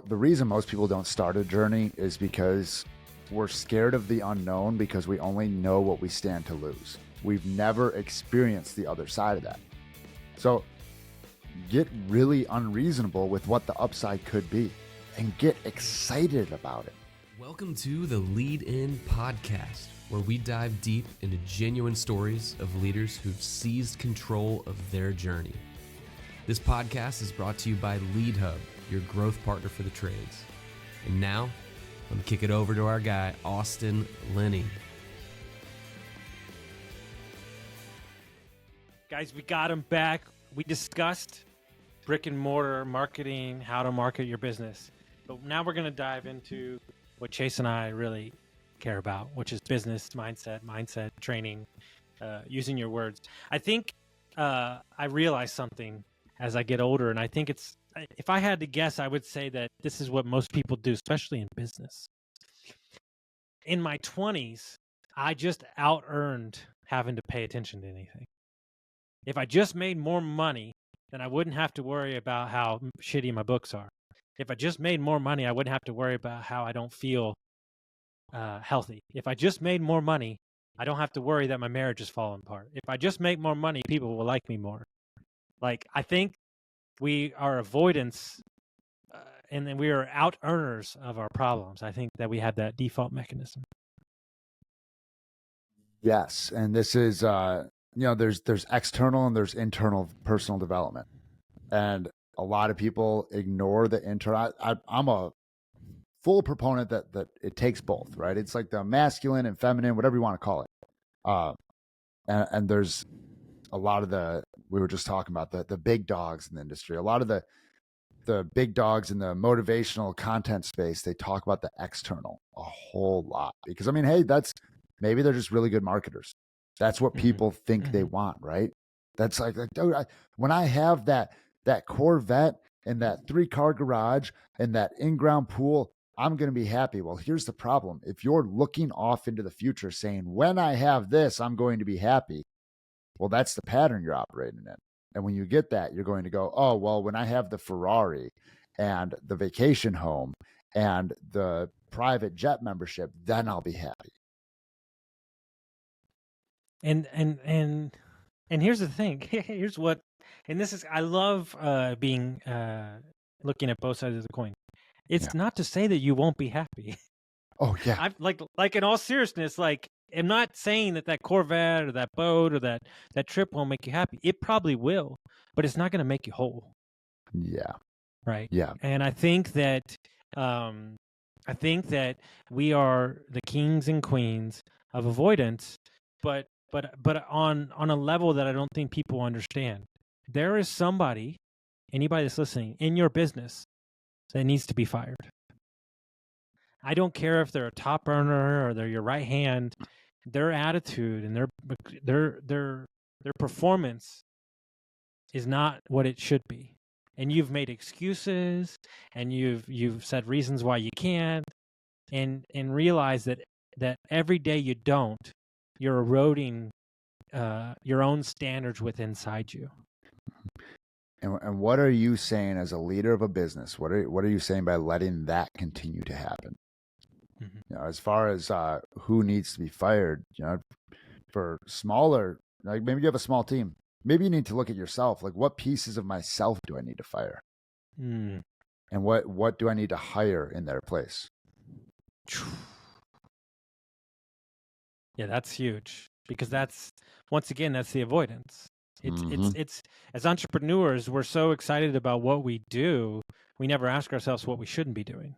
the reason most people don't start a journey is because we're scared of the unknown because we only know what we stand to lose. We've never experienced the other side of that. So get really unreasonable with what the upside could be and get excited about it. Welcome to the Lead In Podcast, where we dive deep into genuine stories of leaders who've seized control of their journey. This podcast is brought to you by Lead Hub, your growth partner for the trades. And now, let me kick it over to our guy, Austin Lenny. Guys, we got him back. We discussed brick and mortar marketing, how to market your business. But now we're going to dive into what Chase and I really care about, which is business mindset, training, using your words. I think I realized something as I get older, and I think if I had to guess, I would say that this is what most people do, especially in business. In my 20s, I just out-earned having to pay attention to anything. If I just made more money, then I wouldn't have to worry about how shitty my books are. If I just made more money, I wouldn't have to worry about how I don't feel healthy. If I just made more money, I don't have to worry that my marriage is falling apart. If I just make more money, people will like me more. Like, I think we are avoidance and then we are out earners of our problems. I think that we have that default mechanism. Yes. And this is, there's external and there's internal personal development. And a lot of people ignore the internal. I'm a full proponent that it takes both, right? It's like the masculine and feminine, whatever you want to call it. And there's a lot of we were just talking about the big dogs in the industry. A lot of the big dogs in the motivational content space, they talk about the external a whole lot because, I mean, hey, maybe they're just really good marketers. That's what people think they want, right? That's like dude, when I have that Corvette and that 3-car garage and that in-ground pool, I'm going to be happy. Well, here's the problem. If you're looking off into the future saying, when I have this, I'm going to be happy. Well, that's the pattern you're operating in. And when you get that, you're going to go, oh, well, when I have the Ferrari and the vacation home and the private jet membership, then I'll be happy. And here's the thing. Here's what, and this is, I love looking at both sides of the coin. It's not to say that you won't be happy. Oh yeah. I've like in all seriousness, like, I'm not saying that Corvette or that boat or that trip won't make you happy. It probably will, but it's not going to make you whole. Yeah. Right. Yeah. And I think that we are the kings and queens of avoidance, but on a level that I don't think people understand. There is anybody that's listening in your business that needs to be fired. I don't care if they're a top earner or they're your right hand. Their attitude and their performance is not what it should be. And you've made excuses and you've said reasons why you can't, and realize that every day you don't, you're eroding your own standards within inside you. And what are you saying as a leader of a business? What are you saying by letting that continue to happen? Mm-hmm. As far as who needs to be fired, for smaller, like maybe you have a small team. Maybe you need to look at yourself. Like, what pieces of myself do I need to fire? And what do I need to hire in their place? Yeah, that's huge, because that's the avoidance. It's as entrepreneurs, we're so excited about what we do, we never ask ourselves what we shouldn't be doing.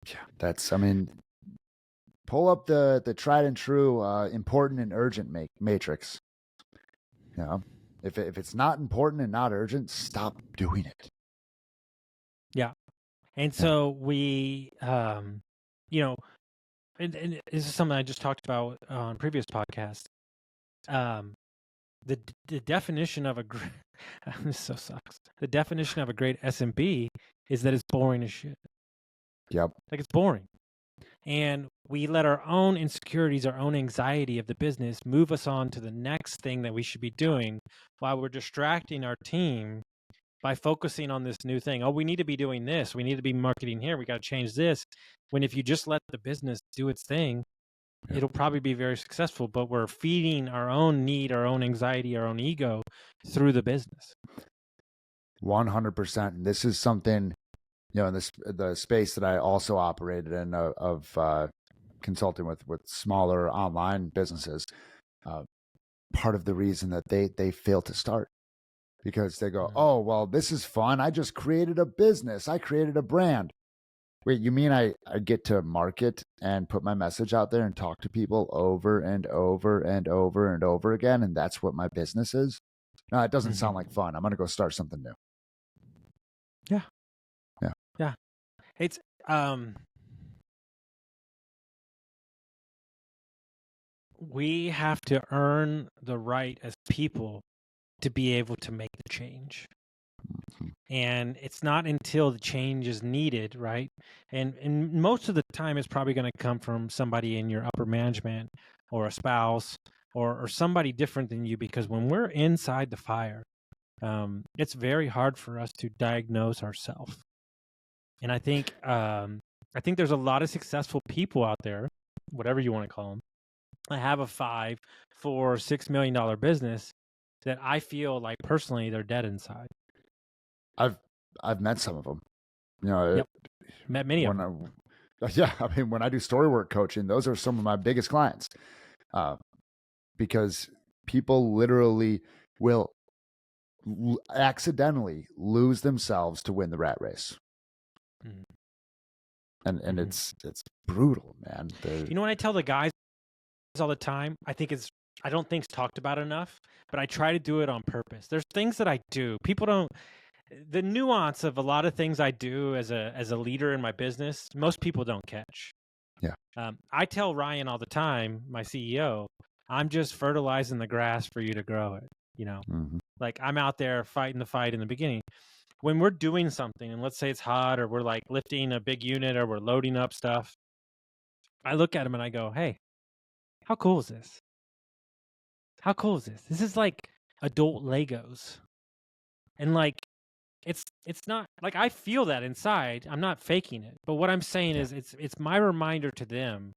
Yeah, pull up the tried and true important and urgent matrix. If it's not important and not urgent, stop doing it. Yeah. And so we, and this is something I just talked about on previous podcast. The definition of this so sucks. The definition of a great SMB is that it's boring as shit. Yep. Like, it's boring. And we let our own insecurities, our own anxiety of the business move us on to the next thing that we should be doing while we're distracting our team by focusing on this new thing. Oh, we need to be doing this. We need to be marketing here. We got to change this. When if you just let the business do its thing, it'll probably be very successful. But we're feeding our own need, our own anxiety, our own ego through the business. 100%. And this is something, in the space that I also operated in of consulting with smaller online businesses. Part of the reason that they fail to start, because they go, oh, well, this is fun. I just created a business. I created a brand. Wait, you mean I get to market and put my message out there and talk to people over and over and over and over again, and that's what my business is? No, it doesn't sound like fun. I'm going to go start something new. Yeah. It's we have to earn the right as people to be able to make the change. And it's not until the change is needed, right? And most of the time it's probably going to come from somebody in your upper management or a spouse or somebody different than you, because when we're inside the fire, it's very hard for us to diagnose ourselves. And I think there's a lot of successful people out there, whatever you want to call them. I have a $5, $4, $6 million business that I feel like personally they're dead inside. I've met some of them. Met many of them. I mean, when I do storywork coaching, those are some of my biggest clients, because people literally will accidentally lose themselves to win the rat race. And it's brutal, man. What I tell the guys all the time, I don't think it's talked about enough, but I try to do it on purpose. There's things that I do. People don't, the nuance of a lot of things I do as a leader in my business, most people don't catch. Yeah. I tell Ryan all the time, my CEO, I'm just fertilizing the grass for you to grow it. Like I'm out there fighting the fight in the beginning. When we're doing something, and let's say it's hot, or we're like lifting a big unit, or we're loading up stuff, I look at him and I go, hey, how cool is this? How cool is this? This is like adult Legos. And like, it's not like I feel that inside. I'm not faking it. But what I'm saying is it's my reminder to them.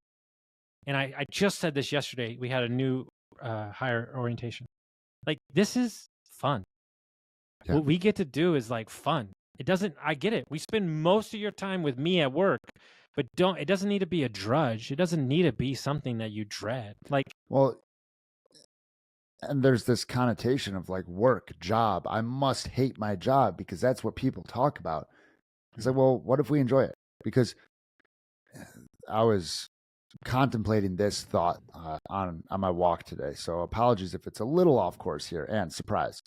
And I just said this yesterday. We had a new hire orientation. Like, this is fun. Yeah. What we get to do is like fun. I get it. We spend most of your time with me at work, but it doesn't need to be a drudge. It doesn't need to be something that you dread. Like, well, and there's this connotation of like work, job. I must hate my job because that's what people talk about. It's like, well, what if we enjoy it? Because I was contemplating this thought on my walk today. So apologies if it's a little off course here, and surprise.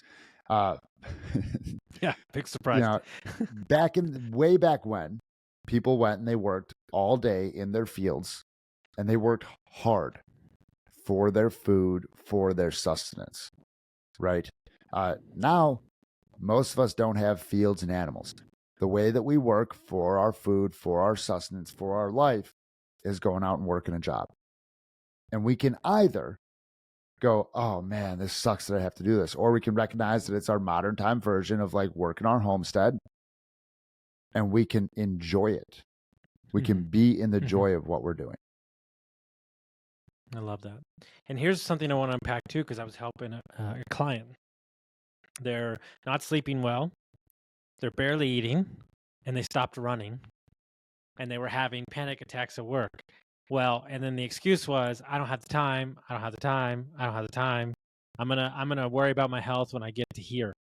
Yeah, big surprise. Way back when, people went and they worked all day in their fields, and they worked hard for their food, for their sustenance, right? Now, most of us don't have fields and animals. The way that we work for our food, for our sustenance, for our life is going out and working a job. And we can either go, oh man, this sucks that I have to do this. Or we can recognize that it's our modern time version of like working our homestead, and we can enjoy it. We can be in the joy of what we're doing. I love that. And here's something I want to unpack too, because I was helping a client. They're not sleeping well. They're barely eating, and they stopped running, and they were having panic attacks at work. Well, and then the excuse was, I don't have the time. I don't have the time. I don't have the time. I'm gonna worry about my health when I get to here,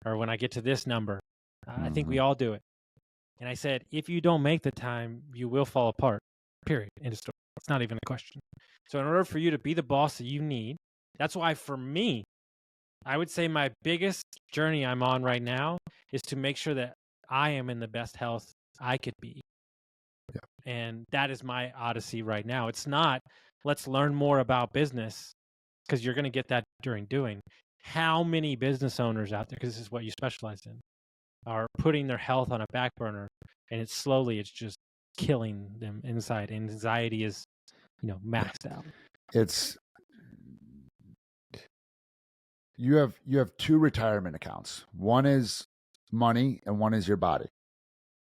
or when I get to this number. I think we all do it. And I said, if you don't make the time, you will fall apart. Period. End of story. It's not even a question. So in order for you to be the boss that you need, that's why for me, I would say my biggest journey I'm on right now is to make sure that I am in the best health I could be. Yeah. And that is my odyssey right now. It's not, let's learn more about business, because you're going to get that during doing. How many business owners out there, because this is what you specialize in, are putting their health on a back burner, and it's just killing them inside. Anxiety is, maxed out. It's, you have two retirement accounts. One is money and one is your body.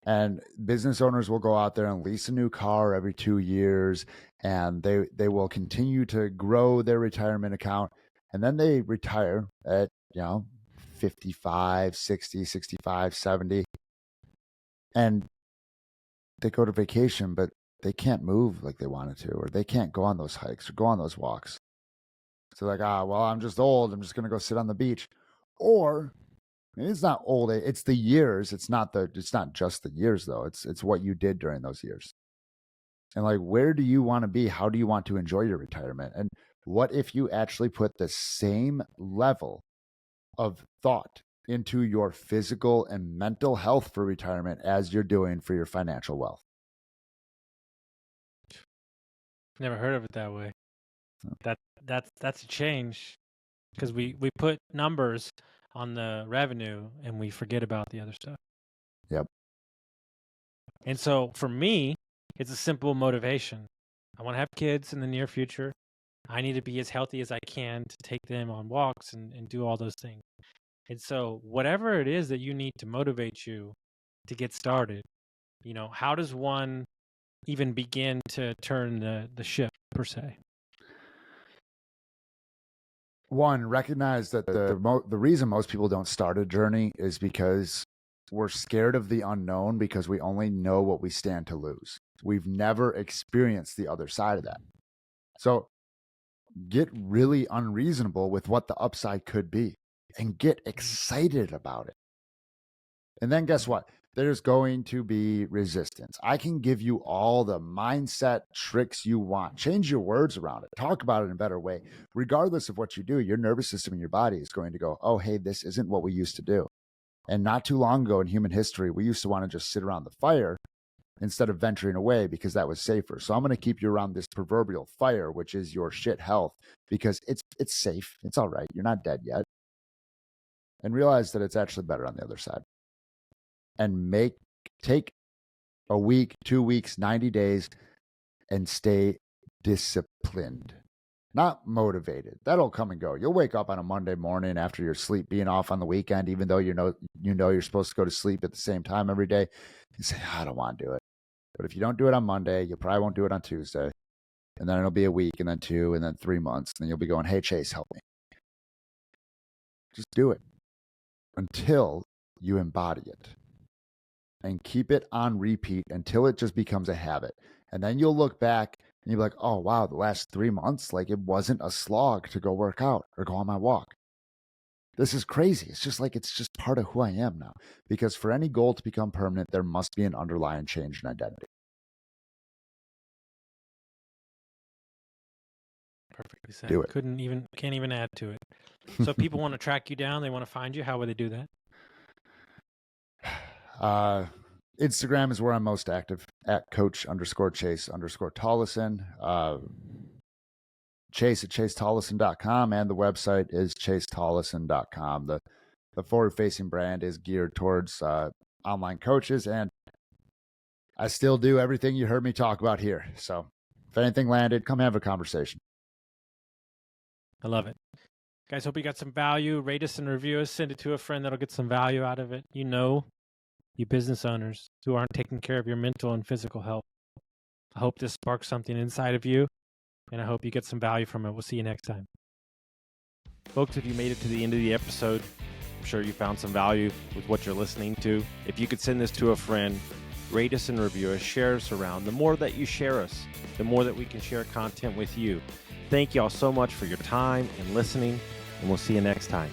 And business owners will go out there and lease a new car every 2 years, and they will continue to grow their retirement account. And then they retire at, 55, 60, 65, 70. And they go to vacation, but they can't move like they wanted to, or they can't go on those hikes or go on those walks. So like, well, I'm just old. I'm just going to go sit on the beach. Or it's not old. It's the years. It's not just the years though. It's what you did during those years. And like, where do you want to be? How do you want to enjoy your retirement? And what if you actually put the same level of thought into your physical and mental health for retirement as you're doing for your financial wealth? Never heard of it that way. That's a change, because we put numbers on the revenue and we forget about the other stuff. Yep. And so for me, it's a simple motivation. I want to have kids in the near future. I need to be as healthy as I can to take them on walks and do all those things. And so whatever it is that you need to motivate you to get started, how does one even begin to turn the ship per se? One, recognize that the reason most people don't start a journey is because we're scared of the unknown, because we only know what we stand to lose. We've never experienced the other side of that. So get really unreasonable with what the upside could be and get excited about it. And then guess what? There's going to be resistance. I can give you all the mindset tricks you want. Change your words around it. Talk about it in a better way. Regardless of what you do, your nervous system and your body is going to go, oh, hey, this isn't what we used to do. And not too long ago in human history, we used to want to just sit around the fire instead of venturing away because that was safer. So I'm going to keep you around this proverbial fire, which is your shit health, because it's safe. It's all right. You're not dead yet. And realize that it's actually better on the other side. And take a week, 2 weeks, 90 days, and stay disciplined, not motivated. That'll come and go. You'll wake up on a Monday morning after your sleep being off on the weekend, even though you know you're supposed to go to sleep at the same time every day. You say, I don't want to do it. But if you don't do it on Monday, you probably won't do it on Tuesday. And then it'll be a week, and then 2, and then 3 months. And then you'll be going, hey, Chase, help me. Just do it until you embody it. And keep it on repeat until it just becomes a habit. And then you'll look back and you'll be like, oh, wow, the last 3 months, like it wasn't a slog to go work out or go on my walk. This is crazy. It's just part of who I am now. Because for any goal to become permanent, there must be an underlying change in identity. Perfectly said. Do it. Can't even add to it. So if people want to track you down, they want to find you, how would they do that? Instagram is where I'm most active, at coach_Chase_Tolleson. Chase at chasetolleson.com, and the website is chasetolleson.com. The forward-facing brand is geared towards online coaches, and I still do everything you heard me talk about here. So if anything landed, come have a conversation. I love it. Guys, hope you got some value. Rate us and review us. Send it to a friend that'll get some value out of it. You business owners who aren't taking care of your mental and physical health. I hope this sparks something inside of you, and I hope you get some value from it. We'll see you next time. Folks, if you made it to the end of the episode, I'm sure you found some value with what you're listening to. If you could send this to a friend, rate us and review us, share us around. The more that you share us, the more that we can share content with you. Thank you all so much for your time and listening, and we'll see you next time.